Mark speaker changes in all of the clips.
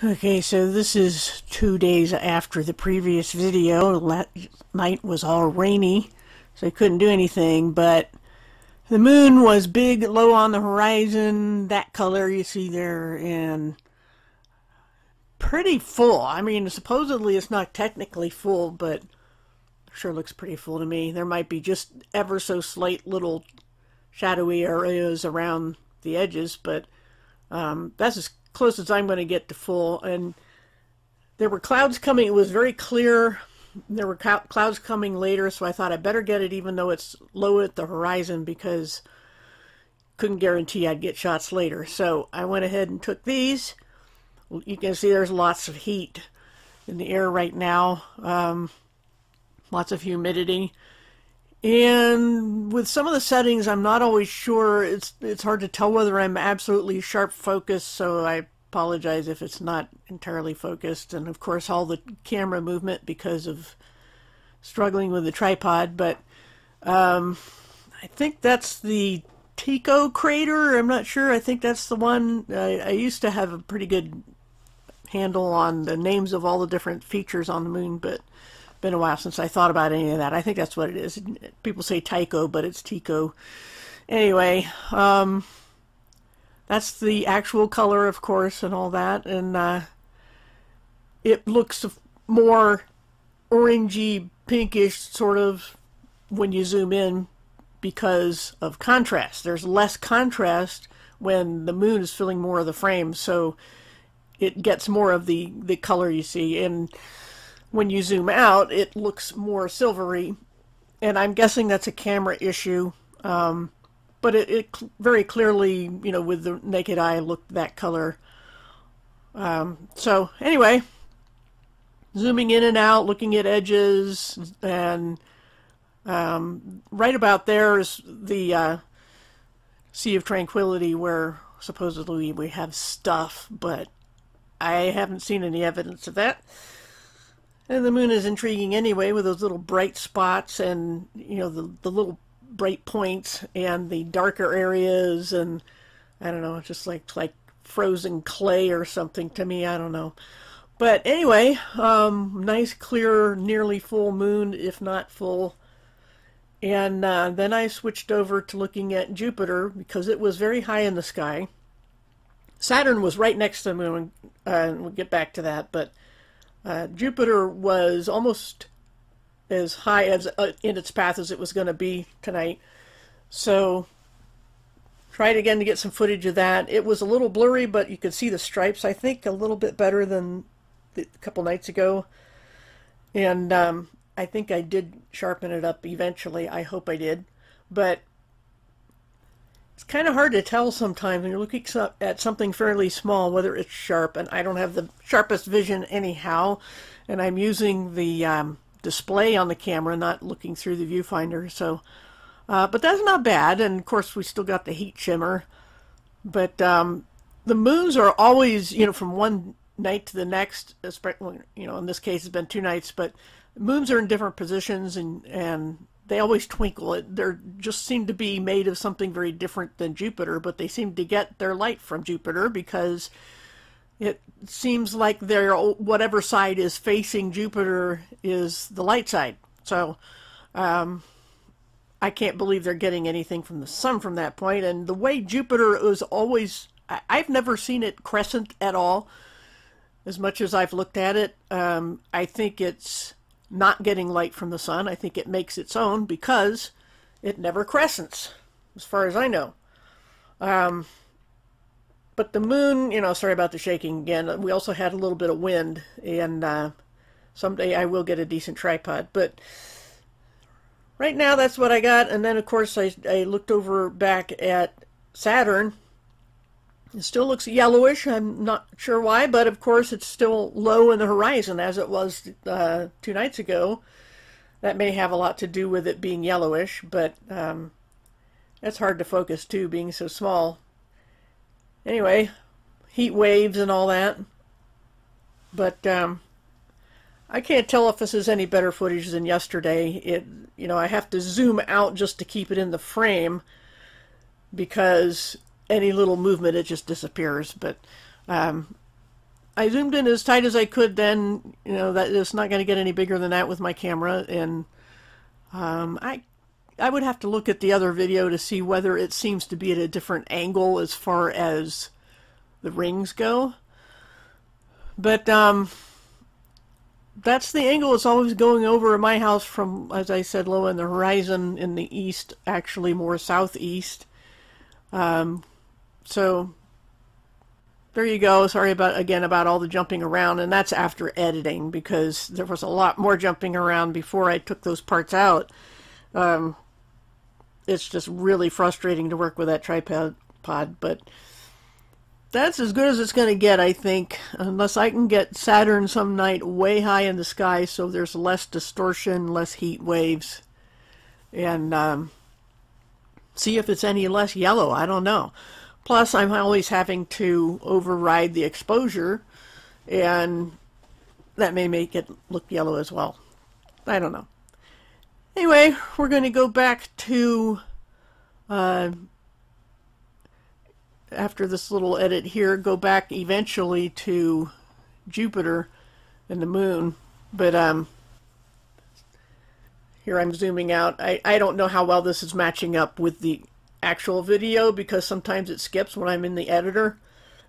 Speaker 1: Okay, so this is 2 days after the previous video. Last night was all rainy, so I couldn't do anything, but the moon was big, low on the horizon, that color you see there, and pretty full. I mean, supposedly it's not technically full, but it sure looks pretty full to me. There might be just ever so slight little shadowy areas around the edges, but that's as close as I'm going to get to full. And there were clouds coming. It was very clear. There were clouds coming later, so I thought I better get it even though it's low at the horizon because couldn't guarantee I'd get shots later. So I went ahead and took these. You can see there's lots of heat in the air right now. Lots of humidity. And with some of the settings, I'm not always sure. It's hard to tell whether I'm absolutely sharp focused, so I apologize if it's not entirely focused. And of course, all the camera movement because of struggling with the tripod. But I think that's the Tycho crater. I'm not sure. I think that's the one. I used to have a pretty good handle on the names of all the different features on the moon, but been a while since I thought about any of that. I think that's what it is. People say Tycho, but it's Tycho. Anyway, that's the actual color, of course, and all that. And it looks more orangey, pinkish, sort of, when you zoom in because of contrast. There's less contrast when the moon is filling more of the frame, so it gets more of the color you see. And when you zoom out, it looks more silvery, and I'm guessing that's a camera issue. But it very clearly, you know, with the naked eye, looked that color. So anyway, zooming in and out, looking at edges, and right about there is the Sea of Tranquility, where supposedly we have stuff, but I haven't seen any evidence of that. And the moon is intriguing anyway, with those little bright spots and, you know, the little bright points and the darker areas, and I don't know, it's just like frozen clay or something to me. I don't know. But anyway, nice, clear, nearly full moon, if not full. And then I switched over to looking at Jupiter because it was very high in the sky. Saturn was right next to the moon, and we'll get back to that, but Jupiter was almost as high as in its path as it was going to be tonight. So tried again to get some footage of that. It was a little blurry, but you could see the stripes, I think, a little bit better than a couple nights ago. And I think I did sharpen it up eventually. I hope I did. But it's kind of hard to tell sometimes when you're looking at something fairly small whether it's sharp, and I don't have the sharpest vision anyhow, and I'm using the display on the camera, not looking through the viewfinder. So, but that's not bad, and of course we still got the heat shimmer. But the moons are always, you know, from one night to the next, especially, you know, in this case it's been 2 nights, but moons are in different positions, and they always twinkle. They just seem to be made of something very different than Jupiter, but they seem to get their light from Jupiter because it seems like their whatever side is facing Jupiter is the light side. So I can't believe they're getting anything from the sun from that point. And the way Jupiter is always, I've never seen it crescent at all as much as I've looked at it. I think it's not getting light from the sun. I think it makes its own because it never crescents, as far as I know. But the moon, you know, sorry about the shaking again. We also had a little bit of wind, and someday I will get a decent tripod. But right now, that's what I got. And then, of course, I looked over back at Saturn. It still looks yellowish. I'm not sure why, but of course it's still low in the horizon as it was 2 nights ago. That may have a lot to do with it being yellowish, but that's hard to focus too, being so small. Anyway, heat waves and all that. But I can't tell if this is any better footage than yesterday. You know, I have to zoom out just to keep it in the frame because any little movement, it just disappears. But I I zoomed in as tight as I could then. You know, that it's not going to get any bigger than that with my camera. And I would have to look at the other video to see whether it seems to be at a different angle as far as the rings go. But that's the angle it's always going over in my house from, as I said, low in the horizon in the east, actually more southeast. So there you go. Sorry about all the jumping around, and that's after editing, because there was a lot more jumping around before I took those parts out. It's just really frustrating to work with that tripod, but that's as good as it's going to get, I think, unless I can get Saturn some night way high in the sky so there's less distortion, less heat waves, and see if it's any less yellow. I don't know. Plus, I'm always having to override the exposure, and that may make it look yellow as well. I don't know. Anyway, we're going to go back to, after this little edit here, go back eventually to Jupiter and the moon. But here I'm zooming out. I don't know how well this is matching up with the actual video, because sometimes it skips when I'm in the editor,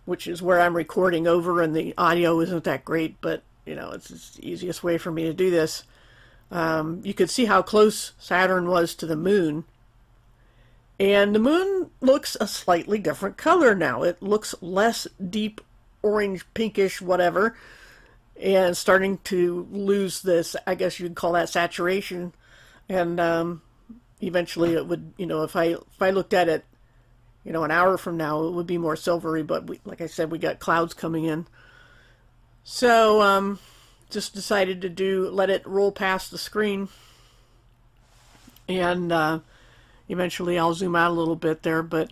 Speaker 1: which is where I'm recording over, and the audio isn't that great, but you know, it's the easiest way for me to do this. You could see how close Saturn was to the moon, and the moon looks a slightly different color now. It looks less deep orange, pinkish, whatever, and starting to lose this, I guess you'd call that saturation. And eventually it would, you know, if I looked at it, you know, an hour from now, it would be more silvery, but like I said, we got clouds coming in. So just decided to let it roll past the screen, and eventually I'll zoom out a little bit there. But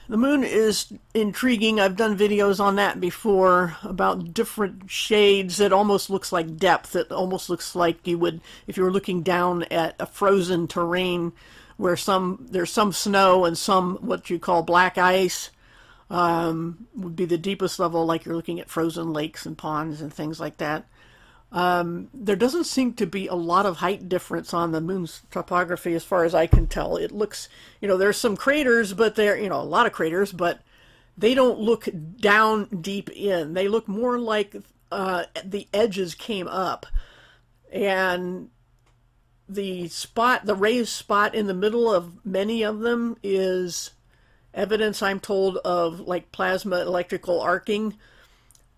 Speaker 1: the moon is intriguing. I've done videos on that before about different shades. It almost looks like depth. It almost looks like you would, if you were looking down at a frozen terrain where there's some snow and some what you call black ice, would be the deepest level, like you're looking at frozen lakes and ponds and things like that. There doesn't seem to be a lot of height difference on the moon's topography as far as I can tell. It looks, you know, there's some craters, but they're, you know, a lot of craters, but they don't look down deep in. They look more like the edges came up, and the raised spot in the middle of many of them is evidence, I'm told, of like plasma electrical arcing,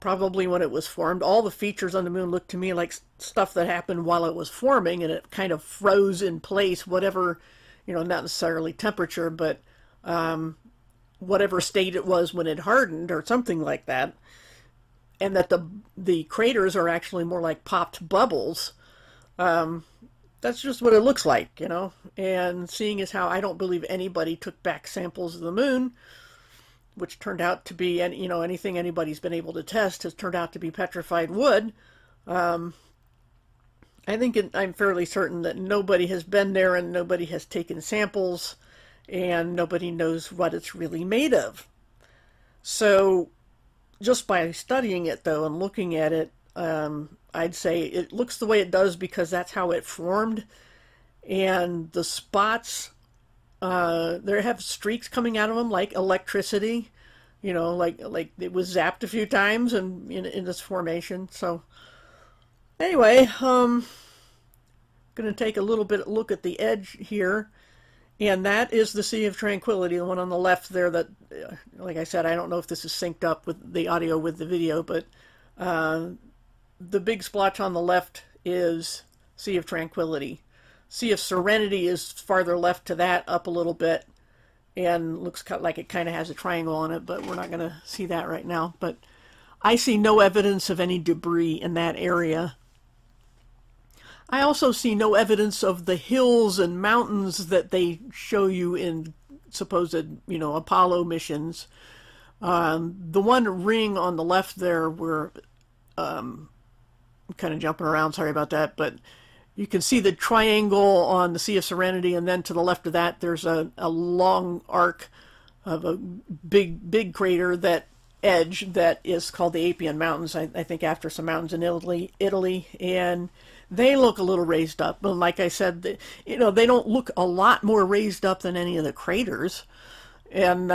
Speaker 1: probably when it was formed. All the features on the moon look to me like stuff that happened while it was forming, and it kind of froze in place, whatever, you know, not necessarily temperature, but whatever state it was when it hardened or something like that. And that the craters are actually more like popped bubbles. That's just what it looks like, you know. And seeing as how I don't believe anybody took back samples of the moon, which turned out to be, you know, anything anybody's been able to test has turned out to be petrified wood. I think I'm fairly certain that nobody has been there, and nobody has taken samples, and nobody knows what it's really made of. So just by studying it, though, and looking at it, I'd say it looks the way it does because that's how it formed. And the spots, they have streaks coming out of them like electricity, you know, like it was zapped a few times and in this formation. So anyway, going to take a little bit look at the edge here, and that is the Sea of Tranquility, the one on the left there. That, like I said, I don't know if this is synced up with the audio with the video, but the big splotch on the left is Sea of Tranquility. Sea of Serenity is farther left to that, up a little bit, and looks like it kind of has a triangle on it, but we're not going to see that right now. But I see no evidence of any debris in that area. I also see no evidence of the hills and mountains that they show you in supposed, you know, Apollo missions. The one ring on the left there where I'm kind of jumping around, sorry about that, but you can see the triangle on the Sea of Serenity, and then to the left of that there's a long arc of a big crater that edge that is called the Appian Mountains, I think after some mountains in Italy, and they look a little raised up. But like I said, they don't look a lot more raised up than any of the craters. And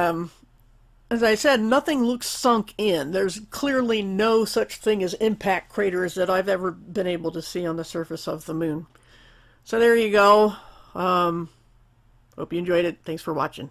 Speaker 1: as I said, nothing looks sunk in. There's clearly no such thing as impact craters that I've ever been able to see on the surface of the moon. So there you go. Hope you enjoyed it. Thanks for watching.